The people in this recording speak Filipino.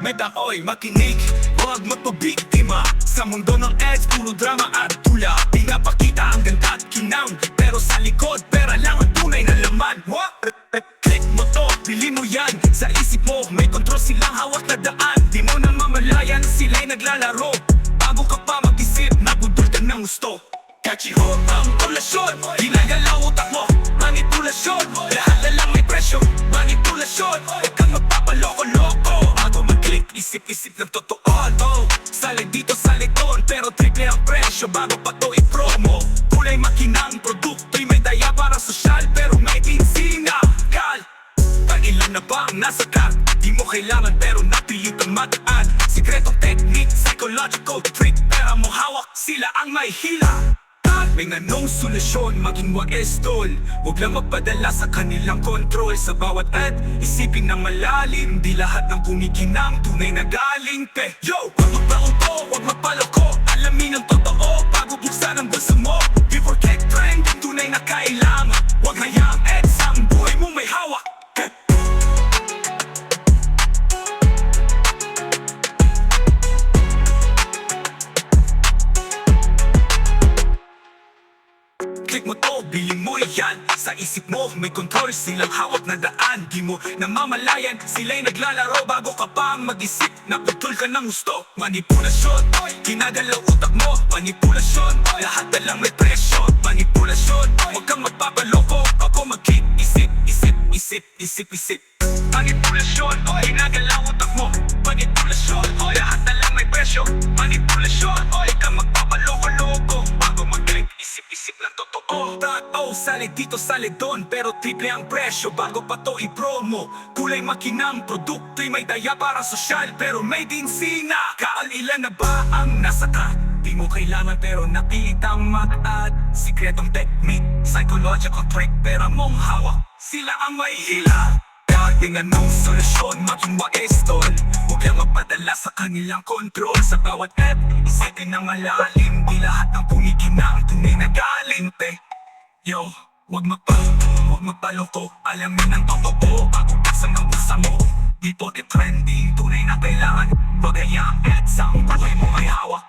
May tao'y makinig, huwag magpabiktima. Sa mundo ng ads, puro drama at tula. Pinapakita ang ganda at kinang, pero sa likod, pera lang ang tunay na laman. Click mo to, bili mo yan. Sa isip mo, may kontrol silang hawak na daan. Di mo na mamalayan, sila'y naglalaro. Bago ka pa mag-isip, nabudol ka ng gusto. Catchy ho, ang populasyon, ginagalaw utak mo. Manipulasyon, lahat na lang may presyo. Manipulasyon, huwag kang magpapaloko-loko. Bago mag-click, isip-isip ng totoo. Salay dito, salay doon, pero triple ang presyo. Bago pa to i-promo, kulay makinang produkto'y may daya para sosyal, pero may insina. Kal, pag-ilan na ba ang nasa card? Di mo kailangan pero napilit ang mataan. Sikretong technique, psychological trick, pera mo hawak, sila ang may hila. May nganong solusyon, maging wais tol. Huwag lang magpadala sa kanilang kontrol. Sa bawat ad, isipin ng malalim. Di lahat ng kumikinang tunay na galing pe. Yo, huwag magpaunto, huwag magpaloko. Alamin ang totoo, bago buksan ang bulsa mo. Before tech trend, tunay na kailangan. Huwag hayaang ads, ang buhay mo may hawak. Click mo to, bili mo yan. Sa isip mo, may kontrol silang hawak na daan. Di mo namamalayan, sila'y naglalaro. Bago ka pa mag-isip, naputol ka ng gusto. Manipulasyon, ginagalaw utak mo. Manipulasyon, lahat na lang may presyo. Manipulasyon, huwag kang magpapaloko. Ako mag-click, isip, isip, isip, isip, isip. Manipulasyon, ginagalaw utak mo. Manipulasyon, lahat na lang may presyo. Manipulasyon, huwag kang magpapaloko-loko. Bago mag-click, isip-isip lang totoo. Sali dito, sali doon, pero triple ang presyo. Bago pa to i-promo, kulay makinang produkto'y may daya para sosyal, pero may dinsina. Kaalilan na ba ang nasa ka? Di mo kailangan pero napilit ang mag-ad. Sikretong technique, psychological trick, pera mong hawak, sila ang may hila. Dahil anong solusyon, maging wais tol. Huwag lang magpadala sa kanilang kontrol. Sa bawat app, isipin ng malalim. Di lahat ng kumikinang tunay na galing pe. Yo, huwag magpaloko. Alamin ang totoo, bago buksan ang bulsa mo. Di po trending, tunay na kailangan. Huwag hayaang ads, ang buhay mo ay hawak.